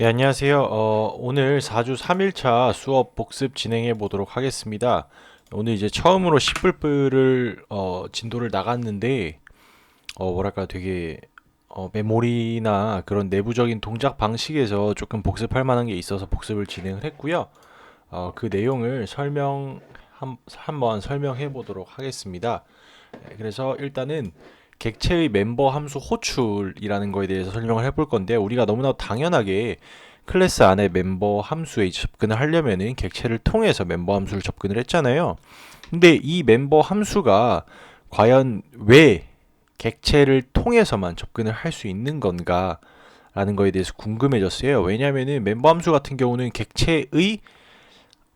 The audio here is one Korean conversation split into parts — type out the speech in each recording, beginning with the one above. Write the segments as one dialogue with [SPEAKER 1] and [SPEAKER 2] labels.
[SPEAKER 1] 네, 안녕하세요. 오늘 4주 3일차 수업 복습 진행해 보도록 하겠습니다. 오늘 이제 처음으로 10불불을 진도를 나갔는데 뭐랄까 되게 메모리나 그런 내부적인 동작 방식에서 조금 복습할 만한 게 있어서 복습을 진행을 했고요. 그 내용을 한번 설명해 보도록 하겠습니다. 네, 그래서 일단은 객체의 멤버 함수 호출이라는 거에 대해서 설명을 해볼 건데, 우리가 너무나 당연하게 클래스 안에 멤버 함수에 접근을 하려면은 객체를 통해서 멤버 함수를 접근을 했잖아요. 근데 이 멤버 함수가 과연 왜 객체를 통해서만 접근을 할 수 있는 건가 라는 거에 대해서 궁금해졌어요. 왜냐면은 멤버 함수 같은 경우는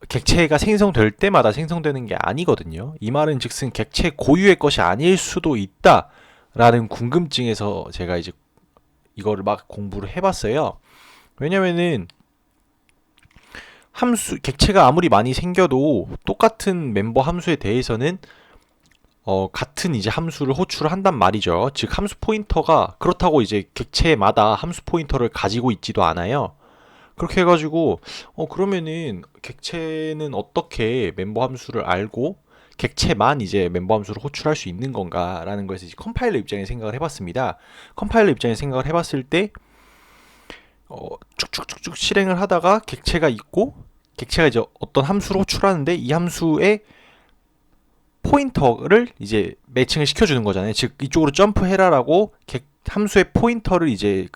[SPEAKER 1] 객체가 생성될 때마다 생성되는 게 아니거든요. 이 말은 즉슨 객체 고유의 것이 아닐 수도 있다라는 궁금증에서 제가 이제 이거를 막 공부를 해봤어요. 왜냐면은 객체가 아무리 많이 생겨도 똑같은 멤버 함수에 대해서는 같은 이제 함수를 호출을 한단 말이죠. 즉 함수 포인터가 그렇다고 이제 객체마다 함수 포인터를 가지고 있지도 않아요. 그렇게 해가지고 그러면은 객체는 어떻게 멤버 함수를 알고 객체만 이제 멤버 함수를 호출할 수 있는 건가라는 것에서 이제 컴파일러 입장에 생각을 해봤습니다. 컴파일러 입장에 생각을 해봤을 때 쭉쭉쭉쭉 실행을 하다가 객체가 있고, 객체가 이제 어떤 함수를 호출하는데 이 함수의 포인터를 이제 매칭을 시켜주는 거잖아요. 즉 이쪽으로 점프해라라고 함수의 포인터를 이제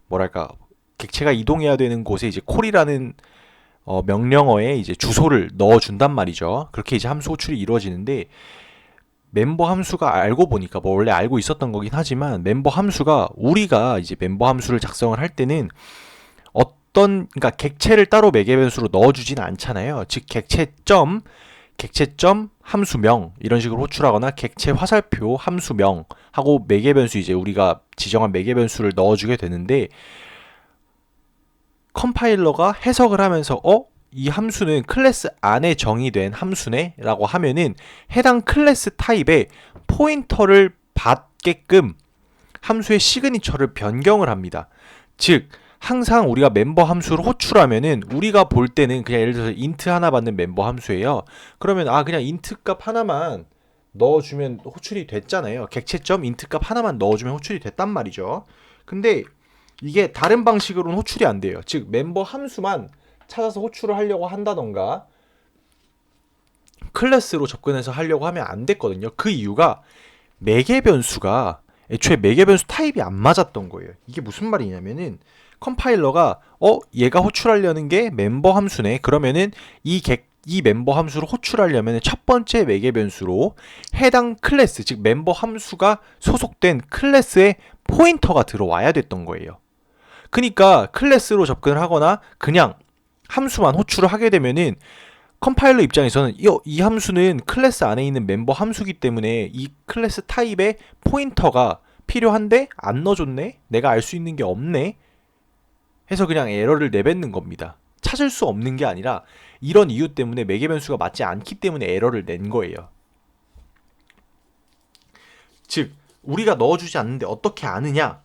[SPEAKER 1] 뭐랄까 객체가 이동해야 되는 곳에 이제 콜이라는 명령어에 이제 주소를 넣어준단 말이죠. 그렇게 이제 함수 호출이 이루어지는데, 멤버 함수가 알고 보니까 뭐 원래 알고 있었던 거긴 하지만, 멤버 함수가 우리가 이제 멤버 함수를 작성을 할 때는 그러니까 객체를 따로 매개 변수로 넣어주진 않잖아요. 즉 객체점 함수명 이런 식으로 호출하거나 객체 화살표 함수명 하고 매개 변수 이제 우리가 지정한 매개 변수를 넣어주게 되는데, 컴파일러가 해석을 하면서 이 함수는 클래스 안에 정의된 함수네 라고 하면은 해당 클래스 타입의 포인터를 받게끔 함수의 시그니처를 변경을 합니다. 즉 항상 우리가 멤버 함수를 호출하면은 우리가 볼 때는 그냥 예를 들어서 인트 하나 받는 멤버 함수예요. 그러면 그냥 인트 값 하나만 넣어주면 호출이 됐잖아요. 객체점 인트 값 하나만 넣어주면 호출이 됐단 말이죠. 근데 이게 다른 방식으로는 호출이 안 돼요. 즉 멤버 함수만 찾아서 호출을 하려고 한다던가 클래스로 접근해서 하려고 하면 안 됐거든요. 그 이유가 매개 변수가 애초에 매개 변수 타입이 안 맞았던 거예요. 이게 무슨 말이냐면은 컴파일러가 얘가 호출하려는 게 멤버 함수네. 그러면은 이 멤버 함수를 호출하려면 첫 번째 매개 변수로 해당 클래스, 즉 멤버 함수가 소속된 클래스의 포인터가 들어와야 됐던 거예요. 그러니까 클래스로 접근을 하거나 그냥 함수만 호출을 하게 되면은 컴파일러 입장에서는 이 함수는 클래스 안에 있는 멤버 함수기 때문에 이 클래스 타입의 포인터가 필요한데 안 넣어줬네? 내가 알 수 있는 게 없네? 해서 그냥 에러를 내뱉는 겁니다. 찾을 수 없는 게 아니라 이런 이유 때문에 매개 변수가 맞지 않기 때문에 에러를 낸 거예요. 즉 우리가 넣어주지 않는데 어떻게 아느냐?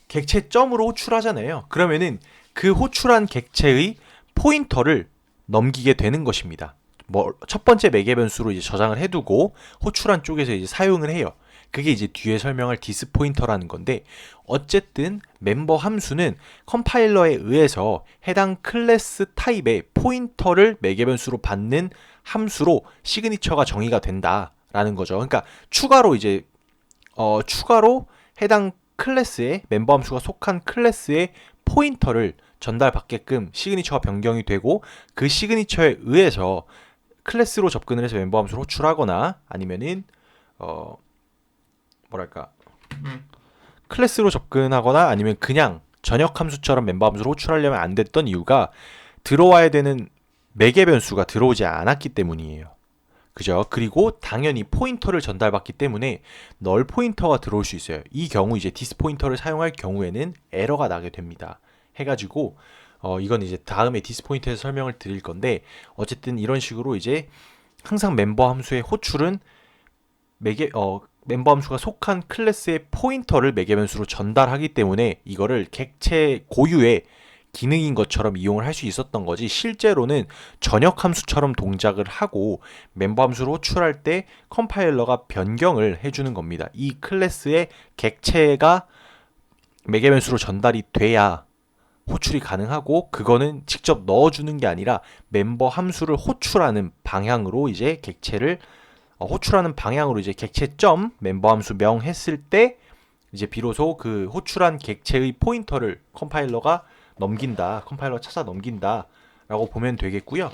[SPEAKER 1] 객체점으로 호출하잖아요. 그러면은 그 호출한 객체의 포인터를 넘기게 되는 것입니다. 뭐 첫 번째 매개 변수로 이제 저장을 해두고 호출한 쪽에서 이제 사용을 해요. 그게 이제 뒤에 설명할 디스 포인터라는 건데, 어쨌든 멤버 함수는 컴파일러에 의해서 해당 클래스 타입의 포인터를 매개 변수로 받는 함수로 시그니처가 정의가 된다라는 거죠. 그러니까 추가로 해당 클래스의 멤버 함수가 속한 클래스의 포인터를 전달받게끔 시그니처가 변경이 되고, 그 시그니처에 의해서 클래스로 접근을 해서 멤버 함수를 호출하거나 아니면은 뭐랄까 클래스로 접근하거나 아니면 그냥 전역 함수처럼 멤버 함수를 호출하려면 안 됐던 이유가 들어와야 되는 매개 변수가 들어오지 않았기 때문이에요. 그죠? 그리고 당연히 포인터를 전달받기 때문에 널 포인터가 들어올 수 있어요. 이 경우 이제 디스 포인터를 사용할 경우에는 에러가 나게 됩니다. 해가지고 이건 이제 다음에 디스 포인터에서 설명을 드릴 건데, 어쨌든 이런 식으로 이제 항상 멤버 함수의 호출은 멤버 함수가 속한 클래스의 포인터를 매개변수로 전달하기 때문에 이거를 객체 고유의 기능인 것처럼 이용을 할 수 있었던 거지, 실제로는 전역 함수처럼 동작을 하고 멤버 함수를 호출할 때 컴파일러가 변경을 해주는 겁니다. 이 클래스의 객체가 매개변수로 전달이 돼야 호출이 가능하고, 그거는 직접 넣어주는 게 아니라 멤버 함수를 호출하는 방향으로 이제 객체를 호출하는 방향으로 이제 객체점 멤버 함수 명 했을 때 이제 비로소 그 호출한 객체의 포인터를 컴파일러가 찾아 넘긴다 라고 보면 되겠고요.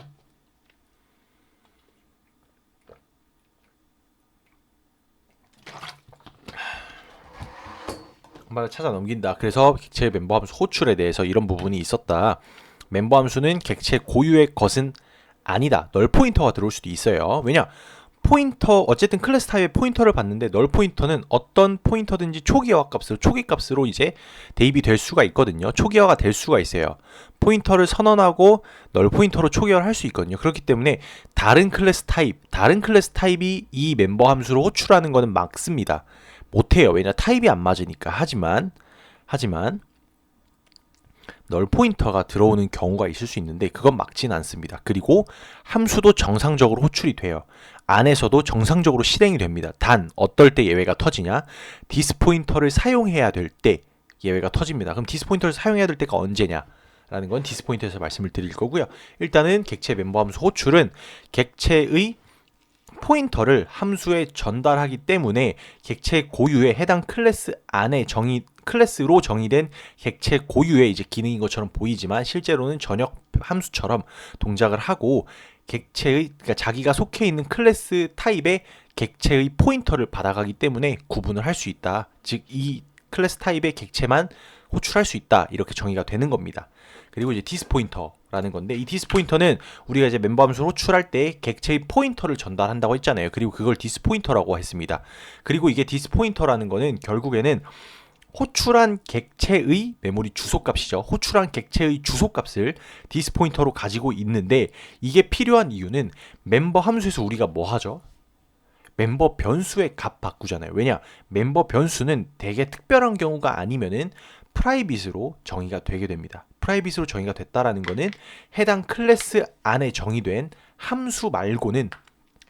[SPEAKER 1] 컴파일러 찾아 넘긴다. 그래서 객체 멤버 함수 호출에 대해서 이런 부분이 있었다. 멤버 함수는 객체 고유의 것은 아니다. 널 포인터가 들어올 수도 있어요. 왜냐? 포인터, 어쨌든 클래스 타입의 포인터를 봤는데 널 포인터는 어떤 포인터든지 초기화 값으로, 초기 값으로 이제 대입이 될 수가 있거든요. 초기화가 될 수가 있어요. 포인터를 선언하고 널 포인터로 초기화를 할 수 있거든요. 그렇기 때문에 다른 클래스 타입이 이 멤버 함수로 호출하는 거는 막습니다. 못해요. 왜냐? 타입이 안 맞으니까. 하지만 널 포인터가 들어오는 경우가 있을 수 있는데 그건 막진 않습니다. 그리고 함수도 정상적으로 호출이 돼요. 안에서도 정상적으로 실행이 됩니다. 단 어떨 때 예외가 터지냐? 디스포인터를 사용해야 될 때 예외가 터집니다. 그럼 디스포인터를 사용해야 될 때가 언제냐? 라는 건 디스포인터에서 말씀을 드릴 거고요. 일단은 객체 멤버 함수 호출은 객체의 포인터를 함수에 전달하기 때문에 객체 고유의 해당 클래스 안에 클래스로 정의된 객체 고유의 이제 기능인 것처럼 보이지만 실제로는 전역 함수처럼 동작을 하고 그러니까 자기가 속해 있는 클래스 타입의 객체의 포인터를 받아가기 때문에 구분을 할 수 있다. 즉 이 클래스 타입의 객체만 호출할 수 있다. 이렇게 정의가 되는 겁니다. 그리고 이제 디스포인터라는 건데, 이 디스포인터는 우리가 이제 멤버 함수를 호출할 때 객체의 포인터를 전달한다고 했잖아요. 그리고 그걸 디스포인터라고 했습니다. 그리고 이게 디스포인터라는 거는 결국에는 호출한 객체의 메모리 주소값이죠. 호출한 객체의 주소값을 디스포인터로 가지고 있는데, 이게 필요한 이유는 멤버 함수에서 우리가 뭐 하죠? 멤버 변수의 값 바꾸잖아요. 왜냐? 멤버 변수는 되게 특별한 경우가 아니면은 프라이빗으로 정의가 되게 됩니다. 프라이빗으로 정의가 됐다라는 거는 해당 클래스 안에 정의된 함수 말고는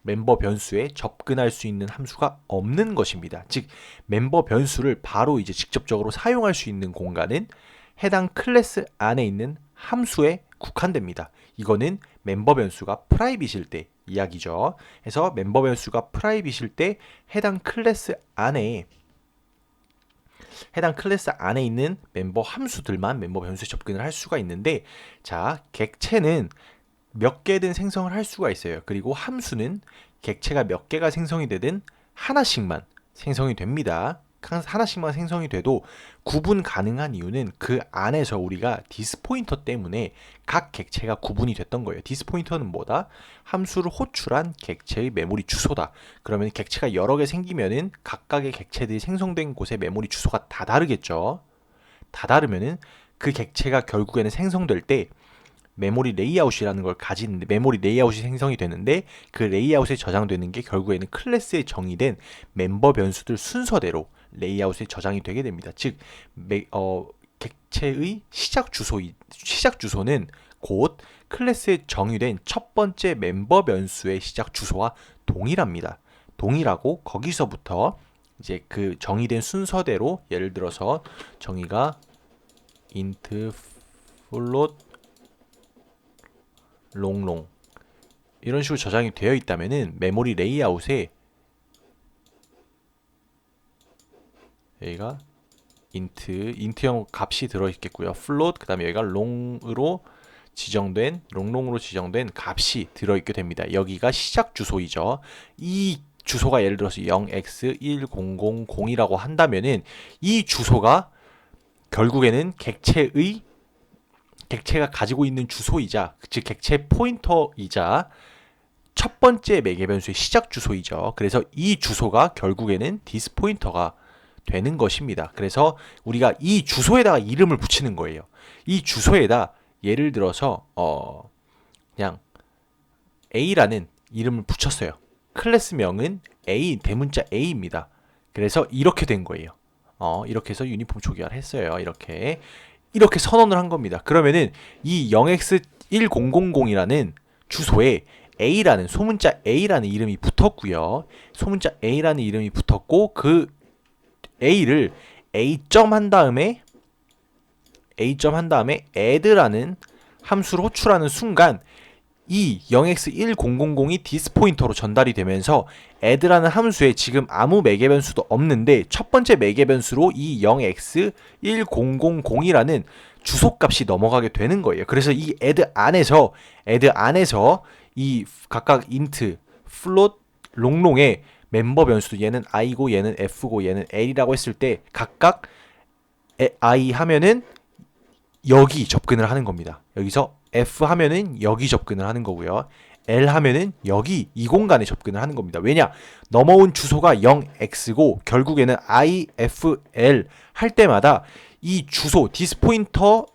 [SPEAKER 1] 멤버 변수에 접근할 수 있는 함수가 없는 것입니다. 즉 멤버 변수를 바로 이제 직접적으로 사용할 수 있는 공간은 해당 클래스 안에 있는 함수에 국한됩니다. 이거는 멤버 변수가 프라이빗일 때 이야기죠. 그래서 멤버 변수가 프라이빗일 때 해당 클래스 안에 있는 멤버 함수들만 멤버 변수에 접근을 할 수가 있는데, 자, 객체는 몇 개든 생성을 할 수가 있어요. 그리고 함수는 객체가 몇 개가 생성이 되든 하나씩만 생성이 됩니다. 하나씩만 생성이 돼도 구분 가능한 이유는 그 안에서 우리가 디스포인터 때문에 각 객체가 구분이 됐던 거예요. 디스포인터는 뭐다? 함수를 호출한 객체의 메모리 주소다. 그러면 객체가 여러 개 생기면은 각각의 객체들이 생성된 곳의 메모리 주소가 다 다르겠죠. 다 다르면은 그 객체가 결국에는 생성될 때 메모리 레이아웃이라는 걸 가지는데, 메모리 레이아웃이 생성이 되는데 그 레이아웃에 저장되는 게 결국에는 클래스에 정의된 멤버 변수들 순서대로 레이아웃에 저장이 되게 됩니다. 즉 객체의 시작 주소는 곧 클래스에 정의된 첫 번째 멤버 변수의 시작 주소와 동일합니다. 동일하고 거기서부터 이제 그 정의된 순서대로, 예를 들어서 정의가 int float 롱롱 이런 식으로 저장이 되어 있다면은 메모리 레이아웃에 여기가 인트형 값이 들어 있겠고요. float 그다음에 여기가 롱롱으로 지정된 값이 들어 있게 됩니다. 여기가 시작 주소이죠. 이 주소가 예를 들어서 0x1000이라고 한다면은 이 주소가 결국에는 객체가 가지고 있는 주소이자, 즉 객체 포인터이자 첫 번째 매개 변수의 시작 주소이죠. 그래서 이 주소가 결국에는 디스포인터가 되는 것입니다. 그래서 우리가 이 주소에다가 이름을 붙이는 거예요. 이 주소에다 예를 들어서 그냥 A라는 이름을 붙였어요. 클래스명은 A, 대문자 A입니다. 그래서 이렇게 된 거예요. 이렇게 해서 유니폼 초기화를 했어요. 이렇게 선언을 한 겁니다. 그러면은 이 0x1000이라는 주소에 A라는 소문자 A라는 이름이 붙었고요. 소문자 A라는 이름이 붙었고 그 A를 A.점 한 다음에 add라는 함수를 호출하는 순간 이 0x1000이 디스포인터로 전달이 되면서 add라는 함수에 지금 아무 매개 변수도 없는데 첫 번째 매개 변수로 이 0x1000이라는 주소값이 넘어가게 되는 거예요. 그래서 이 add 안에서 이 각각 int, float, 롱롱의 멤버 변수도 얘는 i고 얘는 f고 얘는 l이라고 했을 때 각각 i 하면은 여기 접근을 하는 겁니다. 여기서 F 하면은 여기 접근을 하는 거고요. L 하면은 여기 이 공간에 접근을 하는 겁니다. 왜냐? 넘어온 주소가 0x고 결국에는 IFL 할 때마다 이 주소 디스포인터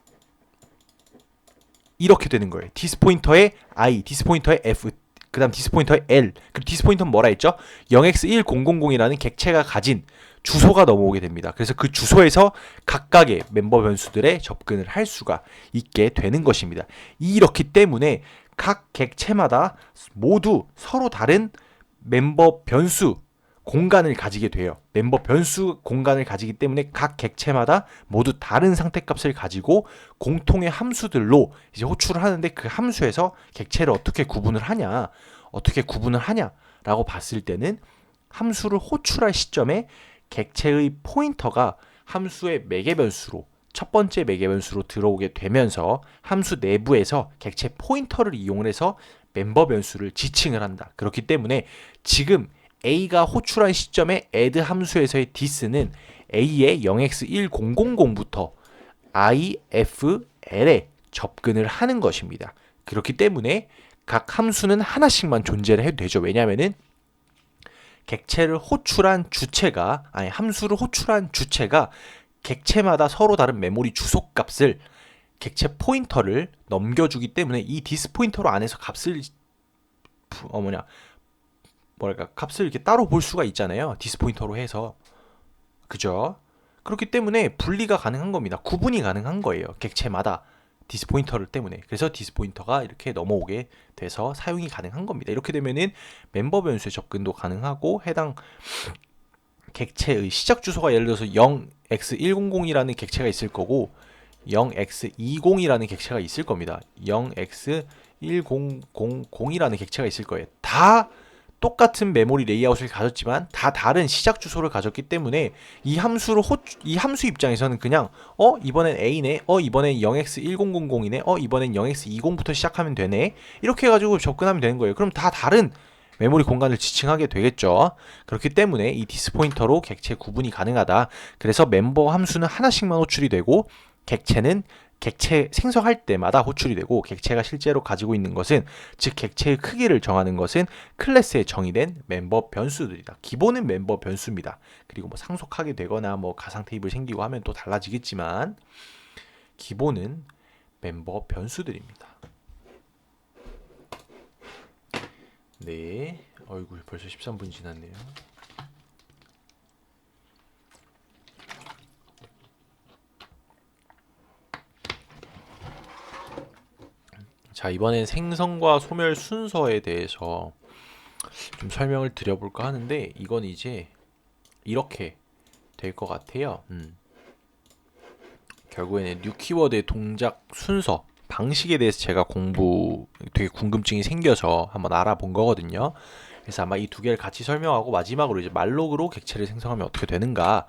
[SPEAKER 1] 이렇게 되는 거예요. 디스포인터의 I, 디스포인터의 F, 그 다음 디스포인터의 L. 그리고 디스포인터는 뭐라 했죠? 0x1000이라는 객체가 가진 주소가 넘어오게 됩니다. 그래서 그 주소에서 각각의 멤버 변수들에 접근을 할 수가 있게 되는 것입니다. 이렇기 때문에 각 객체마다 모두 서로 다른 멤버 변수 공간을 가지게 돼요. 멤버 변수 공간을 가지기 때문에 각 객체마다 모두 다른 상태값을 가지고 공통의 함수들로 이제 호출을 하는데 그 함수에서 객체를 어떻게 구분을 하냐라고 봤을 때는 함수를 호출할 시점에 객체의 포인터가 함수의 매개 변수로 첫 번째 매개 변수로 들어오게 되면서 함수 내부에서 객체 포인터를 이용해서 멤버 변수를 지칭을 한다. 그렇기 때문에 지금 A가 호출한 시점에 add 함수에서의 this는 A의 0x1000부터 ifl에 접근을 하는 것입니다. 그렇기 때문에 각 함수는 하나씩만 존재를 해도 되죠. 왜냐하면은 함수를 호출한 주체가 객체마다 서로 다른 메모리 주소 값을 객체 포인터를 넘겨주기 때문에 이 디스 포인터로 안에서 값을 값을 이렇게 따로 볼 수가 있잖아요. 디스 포인터로 해서. 그죠? 그렇기 때문에 분리가 가능한 겁니다. 구분이 가능한 거예요. 객체마다 디스 포인터를 때문에. 그래서 디스 포인터가 이렇게 넘어오게 돼서 사용이 가능한 겁니다. 이렇게 되면은 멤버 변수의 접근도 가능하고 해당 객체의 시작 주소가 예를 들어서 0x100이라는 객체가 있을 거고 0x20이라는 객체가 있을 겁니다. 0x1000이라는 객체가 있을 거예요. 다 똑같은 메모리 레이아웃을 가졌지만 다 다른 시작 주소를 가졌기 때문에 이 함수 입장에서는 그냥 이번엔 A네, 이번엔 0x1000이네, 이번엔 0x20부터 시작하면 되네, 이렇게 해가지고 접근하면 되는 거예요. 그럼 다 다른 메모리 공간을 지칭하게 되겠죠. 그렇기 때문에 이 디스 포인터로 객체 구분이 가능하다. 그래서 멤버 함수는 하나씩만 호출이 되고 객체는 객체 생성할 때마다 호출이 되고 객체가 실제로 가지고 있는 것은 즉 객체의 크기를 정하는 것은 클래스에 정의된 멤버 변수들이다. 기본은 멤버 변수입니다. 그리고 뭐 상속하게 되거나 뭐 가상 테이블 생기고 하면 또 달라지겠지만 기본은 멤버 변수들입니다. 네, 어이구 벌써 13분 지났네요. 자, 이번엔 생성과 소멸 순서에 대해서 좀 설명을 드려볼까 하는데 이건 이제 이렇게 될 것 같아요. 결국에는 뉴 키워드의 동작 순서, 방식에 대해서 제가 되게 궁금증이 생겨서 한번 알아본 거거든요. 그래서 아마 이 두 개를 같이 설명하고 마지막으로 이제 말록으로 객체를 생성하면 어떻게 되는가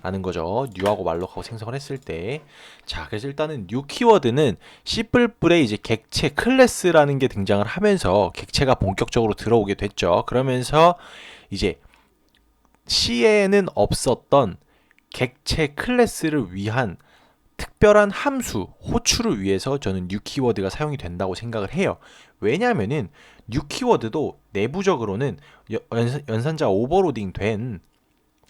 [SPEAKER 1] 라는 거죠. 뉴하고 말록하고 생성을 했을 때. 자, 그래서 일단은 뉴 키워드는 C++에 이제 객체 클래스라는 게 등장을 하면서 객체가 본격적으로 들어오게 됐죠. 그러면서 이제 C에는 없었던 객체 클래스를 위한 특별한 함수, 호출을 위해서 저는 뉴 키워드가 사용이 된다고 생각을 해요. 왜냐하면은 뉴 키워드도 내부적으로는 연산자 오버로딩 된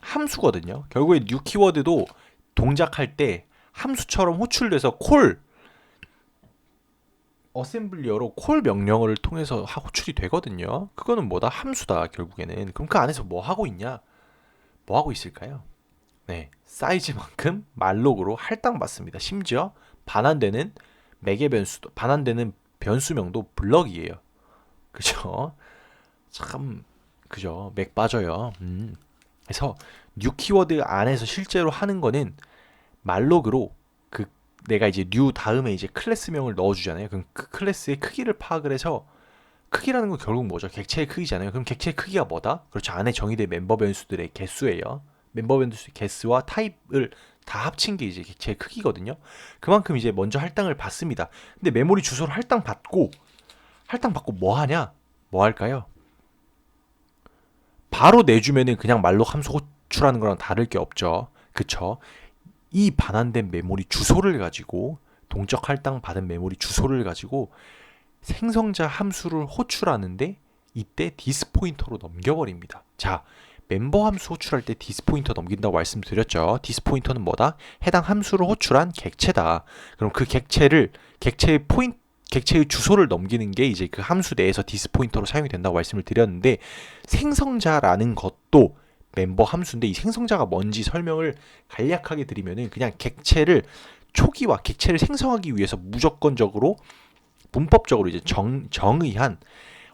[SPEAKER 1] 함수거든요. 결국에 뉴 키워드도 동작할 때 함수처럼 호출돼서 어셈블리어로 콜 명령어를 통해서 호출이 되거든요. 그거는 뭐다? 함수다. 결국에는. 그럼 그 안에서 뭐 하고 있냐? 뭐 하고 있을까요? 네, 사이즈만큼 말록으로 할당받습니다. 심지어 반환되는 매개 변수도 반환되는 변수명도 블럭이에요. 그죠? 참 그죠? 맥 빠져요. 그래서 뉴 키워드 안에서 실제로 하는 거는 말록으로 그 내가 이제 뉴 다음에 이제 클래스명을 넣어주잖아요. 그럼 그 클래스의 크기를 파악을 해서 크기라는 건 결국 뭐죠? 객체의 크기잖아요. 그럼 객체의 크기가 뭐다? 그렇죠. 안에 정의된 멤버 변수들의 개수예요. 멤버 변수 개수와 타입을 다 합친 게 이제 객체의 크기거든요. 그만큼 이제 먼저 할당을 받습니다. 근데 메모리 주소를 할당받고 뭐 하냐? 뭐 할까요? 바로 내주면은 그냥 말록 함수 호출하는 거랑 다를 게 없죠. 그쵸? 이 반환된 메모리 주소를 가지고 동적 할당 받은 메모리 주소를 가지고 생성자 함수를 호출하는데 이때 디스포인터로 넘겨버립니다. 자, 멤버 함수 호출할 때 디스포인터 넘긴다고 말씀드렸죠. 디스포인터는 뭐다? 해당 함수를 호출한 객체다. 그럼 그 객체의 주소를 넘기는 게 이제 그 함수 내에서 디스포인터로 사용이 된다고 말씀을 드렸는데 생성자라는 것도 멤버 함수인데 이 생성자가 뭔지 설명을 간략하게 드리면은 그냥 초기화 객체를 생성하기 위해서 무조건적으로 문법적으로 이제 정의한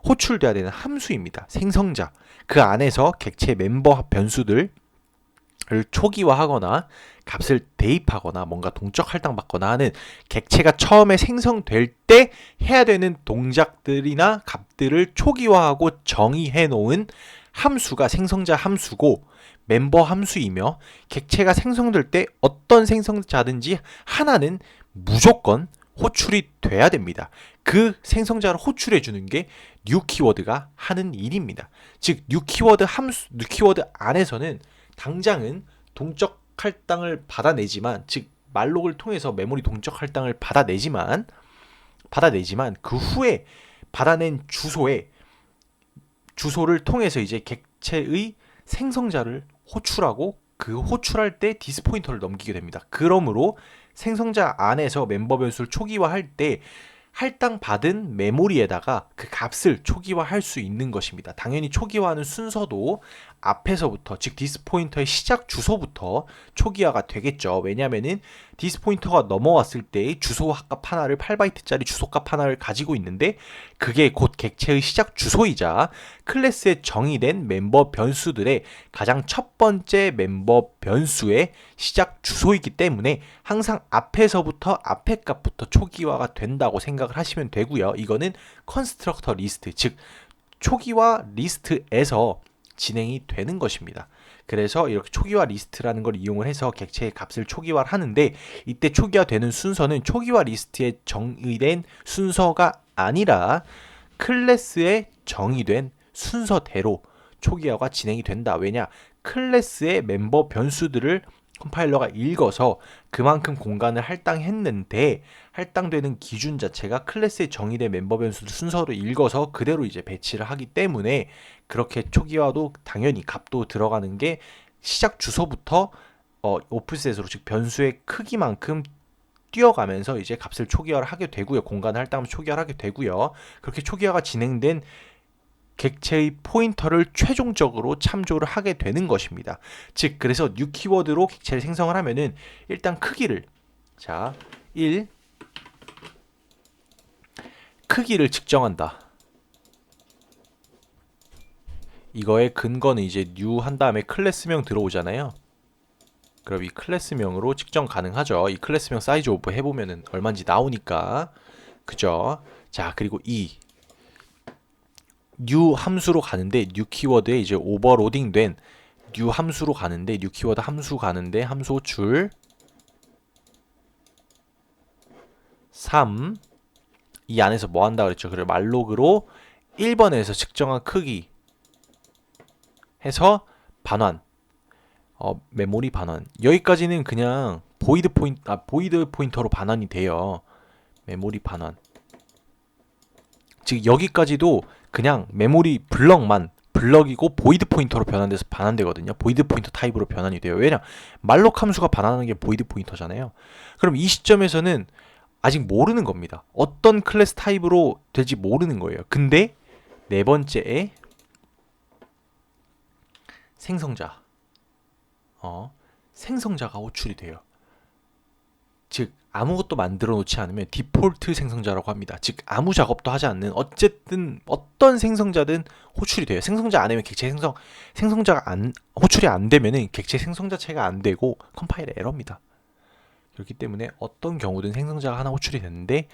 [SPEAKER 1] 호출돼야 되는 함수입니다. 생성자. 그 안에서 객체 멤버 변수들을 초기화하거나 값을 대입하거나 뭔가 동적 할당받거나 하는 객체가 처음에 생성될 때 해야 되는 동작들이나 값들을 초기화하고 정의해 놓은 함수가 생성자 함수고 멤버 함수이며 객체가 생성될 때 어떤 생성자든지 하나는 무조건 호출이 돼야 됩니다. 그 생성자를 호출해 주는 게 new 키워드가 하는 일입니다. 즉 new 키워드 안에서는 당장은 동적 할당을 받아내지만 즉 말록을 통해서 메모리 동적 할당을 받아내지만 그 후에 받아낸 주소를 통해서 이제 객체의 생성자를 호출하고 그 호출할 때 디스포인터를 넘기게 됩니다. 그러므로 생성자 안에서 멤버 변수를 초기화할 때 할당받은 메모리에다가 그 값을 초기화할 수 있는 것입니다. 당연히 초기화하는 순서도 앞에서부터 즉 디스포인터의 시작 주소부터 초기화가 되겠죠. 왜냐면은 디스포인터가 넘어왔을 때의 주소 값 하나를 8바이트짜리 주소값 하나를 가지고 있는데 그게 곧 객체의 시작 주소이자 클래스에 정의된 멤버 변수들의 가장 첫 번째 멤버 변수의 시작 주소이기 때문에 항상 앞에서부터 앞에 값부터 초기화가 된다고 생각을 하시면 되고요. 이거는 컨스트럭터 리스트 즉 초기화 리스트에서 진행이 되는 것입니다. 그래서 이렇게 초기화 리스트라는 걸 이용을 해서 객체의 값을 초기화를 하는데 이때 초기화되는 순서는 초기화 리스트에 정의된 순서가 아니라 클래스에 정의된 순서대로 초기화가 진행이 된다. 왜냐? 클래스의 멤버 변수들을 컴파일러가 읽어서 그만큼 공간을 할당했는데 할당되는 기준 자체가 클래스에 정의된 멤버 변수 순서로 읽어서 그대로 이제 배치를 하기 때문에 그렇게 초기화도 당연히 값도 들어가는 게 시작 주소부터 오프셋으로 즉 변수의 크기만큼 뛰어가면서 이제 값을 초기화를 하게 되고요. 공간을 할당하면 초기화를 하게 되고요. 그렇게 초기화가 진행된 객체의 포인터를 최종적으로 참조를 하게 되는 것입니다. 즉 그래서 new 키워드로 객체를 생성을 하면은 일단 크기를 1 크기를 측정한다. 이거의 근거는 이제 new 한 다음에 클래스명 들어오잖아요. 그럼 이 클래스명으로 측정 가능하죠. 이 클래스명 사이즈 오브 해보면은 얼마인지 나오니까 그죠? 자 그리고 new 함수로 가는데 new 키워드에 이제 오버로딩된 new 함수로 가는데 new 키워드 함수 가는데 함수 호출 3 이 안에서 뭐 한다 그랬죠? 그래 말록으로 1번에서 측정한 크기 해서 반환 메모리 반환 여기까지는 그냥 보이드 포인터로 반환이 돼요. 메모리 반환 즉 여기까지도 그냥 메모리 블럭이고 보이드 포인터로 변환돼서 반환되거든요. 보이드 포인터 타입으로 변환이 돼요. 왜냐? 말록 함수가 반환하는 게 보이드 포인터잖아요. 그럼 이 시점에서는 아직 모르는 겁니다. 어떤 클래스 타입으로 될지 모르는 거예요. 근데 네 번째에 생성자 생성자가 호출이 돼요. 즉 아무것도 만들어 놓지 않으면 디폴트 생성자라고 합니다. 즉 아무 작업도 하지 않는 어쨌든 어떤 생성자든 호출이 돼요. 생성자 안 되면 객체 생성자가 호출이 안 되면은 객체 생성 자체가 안 되고 컴파일에 에러입니다. 그렇기 때문에 어떤 경우든 생성자가 하나 호출이 되는데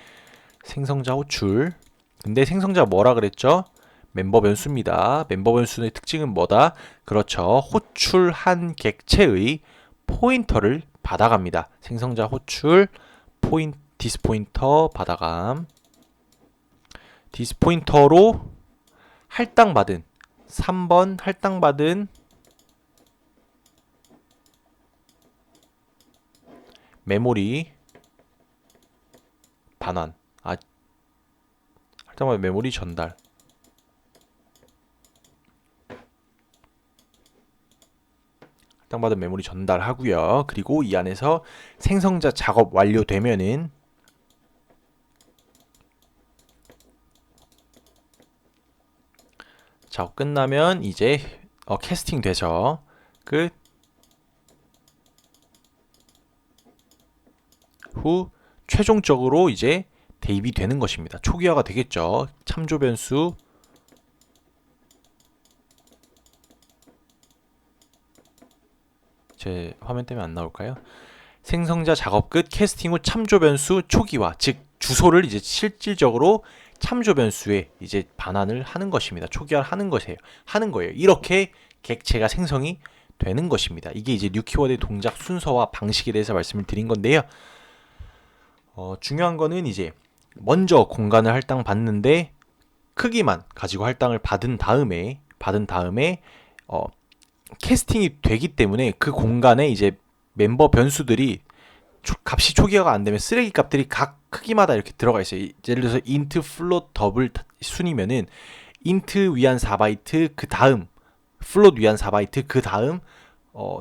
[SPEAKER 1] 생성자 호출. 근데 생성자 뭐라 그랬죠? 멤버 변수입니다. 멤버 변수의 특징은 뭐다? 그렇죠. 호출한 객체의 포인터를 받아갑니다. 생성자 호출 디스포인터 받아감. 디스포인터로 할당받은 3번 할당받은 메모리 반환. 할당받은 메모리 전달. 할당받은 메모리 전달하고요. 그리고 이 안에서 생성자 작업 완료되면은 작업 끝나면 이제 캐스팅 돼서 끝. 후 최종적으로 이제 대입이 되는 것입니다. 초기화가 되겠죠. 참조 변수 제 화면 때문에 안 나올까요? 생성자 작업 끝 캐스팅 후 참조 변수 초기화, 즉 주소를 이제 실질적으로 참조 변수에 이제 반환을 하는 것입니다. 초기화를 하는 거예요. 이렇게 객체가 생성이 되는 것입니다. 이게 이제 뉴 키워드의 동작 순서와 방식에 대해서 말씀을 드린 건데요. 중요한 거는 이제 먼저 공간을 할당 받는데 크기만 가지고 할당을 받은 다음에 캐스팅이 되기 때문에 그 공간에 이제 멤버 변수들이 값이 초기화가 안 되면 쓰레기 값들이 각 크기마다 이렇게 들어가 있어요. 예를 들어서 int float 더블 순이면은 int 위한 4바이트 그 다음 float 위한 4바이트 그 다음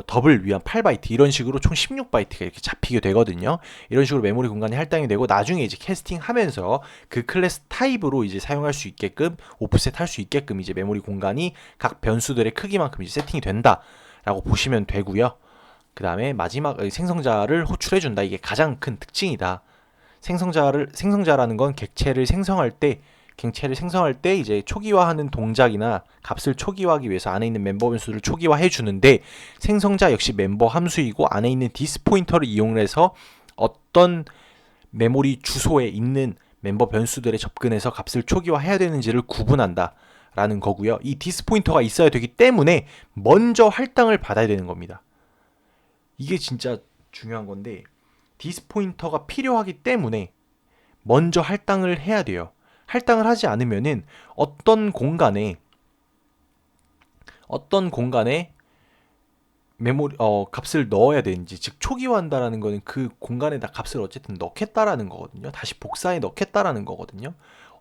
[SPEAKER 1] 더블 위한 8바이트 이런 식으로 총 16바이트가 이렇게 잡히게 되거든요. 이런 식으로 메모리 공간이 할당이 되고 나중에 이제 캐스팅하면서 그 클래스 타입으로 이제 사용할 수 있게끔 오프셋 할 수 있게끔 이제 메모리 공간이 각 변수들의 크기만큼 이제 세팅이 된다라고 보시면 되고요. 그 다음에 마지막 생성자를 호출해준다. 이게 가장 큰 특징이다. 생성자라는 건 객체를 생성할 때 이제 초기화하는 동작이나 값을 초기화하기 위해서 안에 있는 멤버 변수를 초기화해 주는데 생성자 역시 member 함수이고 안에 있는 디스포인터를 이용해서 어떤 메모리 주소에 있는 멤버 변수들에 접근해서 값을 초기화해야 되는지를 구분한다 라는 거고요. 이 디스포인터가 있어야 되기 때문에 먼저 할당을 받아야 되는 겁니다. 이게 진짜 중요한 건데 디스포인터가 필요하기 때문에 먼저 할당을 해야 돼요. 할당을 하지 않으면은 어떤 공간에 메모리 값을 넣어야 되는지, 즉 초기화한다라는 거는 그 공간에다 값을 어쨌든 넣겠다라는 거거든요. 다시 복사해 넣겠다라는 거거든요.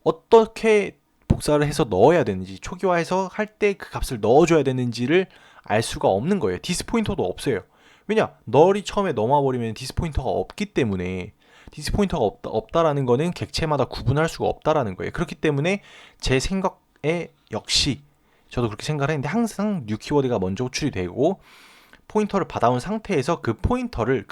[SPEAKER 1] 어떻게 복사를 해서 넣어야 되는지, 초기화해서 할 때 그 값을 넣어줘야 되는지를 알 수가 없는 거예요. 디스포인터도 없어요. 왜냐? 널이 처음에 넘어버리면 디스포인터가 없기 때문에 디스포인터가 없다라는 거는 객체마다 구분할 수가 없다라는 거예요. 그렇기 때문에 제 생각에 역시 저도 그렇게 생각을 했는데 항상 뉴 키워드가 먼저 호출이 되고 포인터를 받아온 상태에서 그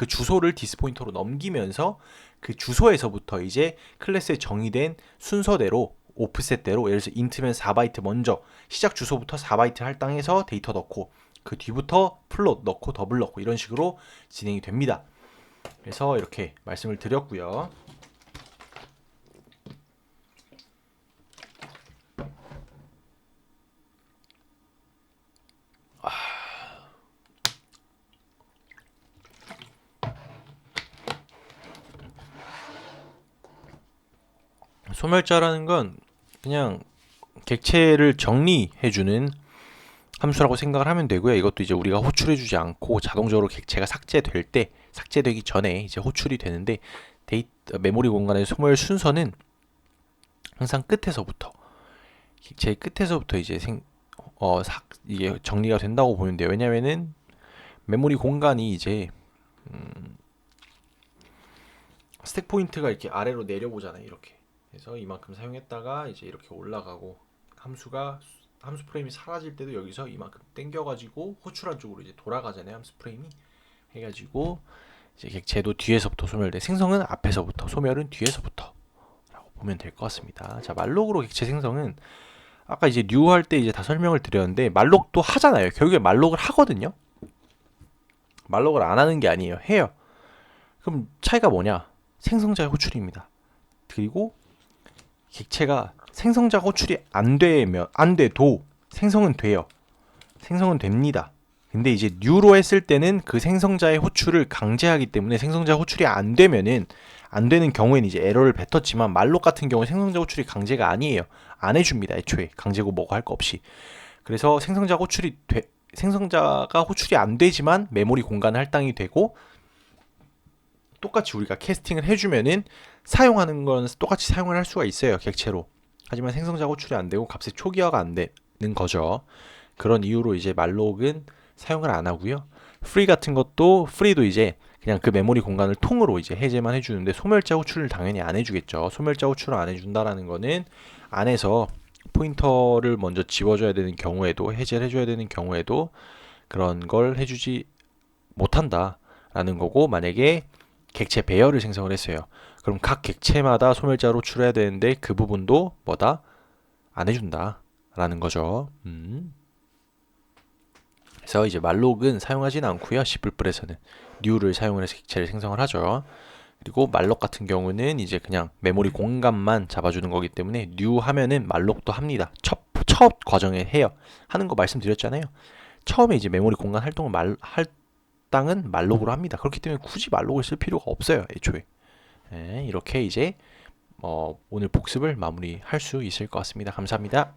[SPEAKER 1] 주소를 디스포인터로 넘기면서 그 주소에서부터 이제 클래스에 정의된 순서대로 오프셋대로 예를 들어서 인트면 4바이트 먼저 시작 주소부터 4바이트 할당해서 데이터 넣고 그 뒤부터 플롯 넣고 더블 넣고 이런 식으로 진행이 됩니다. 그래서 이렇게 말씀을 드렸고요. 소멸자라는 건 그냥 객체를 정리해주는 함수라고 생각을 하면 되고요. 이것도 이제 우리가 호출해주지 않고 자동적으로 객체가 삭제되기 전에 이제 호출이 되는데 메모리 공간의 소멸 순서는 항상 끝에서부터 제일 끝에서부터 이제 이게 정리가 된다고 보면 돼요. 왜냐면은 메모리 공간이 이제 스택 포인트가 이렇게 아래로 내려보잖아요. 이렇게. 그래서 이만큼 사용했다가 이제 이렇게 올라가고 함수가 함수 프레임이 사라질 때도 여기서 이만큼 당겨가지고 호출한 쪽으로 이제 돌아가잖아요. 함수 프레임이 해가지고 이제 객체도 뒤에서부터 소멸돼. 생성은 앞에서부터, 소멸은 뒤에서부터 라고 보면 될 것 같습니다. 자, 말록으로 객체 생성은 아까 이제 new 할 때 이제 다 설명을 드렸는데 말록도 하잖아요. 결국에 말록을 하거든요. 말록을 안 하는 게 아니에요. 해요. 그럼 차이가 뭐냐? 생성자의 호출입니다. 그리고 객체가 생성자가 호출이 안 돼도 생성은 돼요. 생성은 됩니다. 근데 이제 new로 했을 때는 그 생성자의 호출을 강제하기 때문에 생성자 호출이 안 되면은 안 되는 경우에는 이제 에러를 뱉었지만 말록 같은 경우는 생성자 호출이 강제가 아니에요. 안 해줍니다. 애초에 강제고 뭐고 할 거 없이. 그래서 생성자가 호출이 안 되지만 메모리 공간 할당이 되고 똑같이 우리가 캐스팅을 해주면은 사용하는 건 똑같이 사용을 할 수가 있어요. 객체로. 하지만 생성자 호출이 안 되고 값의 초기화가 안 되는 거죠. 그런 이유로 이제 말록은 사용을 안 하고요. free 같은 것도 free도 이제 그냥 그 메모리 공간을 통으로 이제 해제만 해주는데 소멸자 호출을 당연히 안 해주겠죠. 소멸자 호출을 안 해준다라는 거는 안에서 포인터를 먼저 지워줘야 되는 경우에도 해제를 해줘야 되는 경우에도 그런 걸 해주지 못한다라는 거고 만약에 객체 배열을 생성을 했어요. 그럼 각 객체마다 소멸자로 호출해야 되는데 그 부분도 뭐다? 안 해준다라는 거죠. 그래서 이제 말록은 사용하지는 않고요. C++에서는 new를 사용을 해서 객체를 생성을 하죠. 그리고 말록 같은 경우는 이제 그냥 메모리 공간만 잡아주는 거기 때문에 new 하면은 말록도 합니다. 첫 과정에 해요. 하는 거 말씀드렸잖아요. 처음에 이제 메모리 공간 할당은 말록으로 합니다. 그렇기 때문에 굳이 말록을 쓸 필요가 없어요. 애초에. 네, 이렇게 이제 오늘 복습을 마무리할 수 있을 것 같습니다. 감사합니다.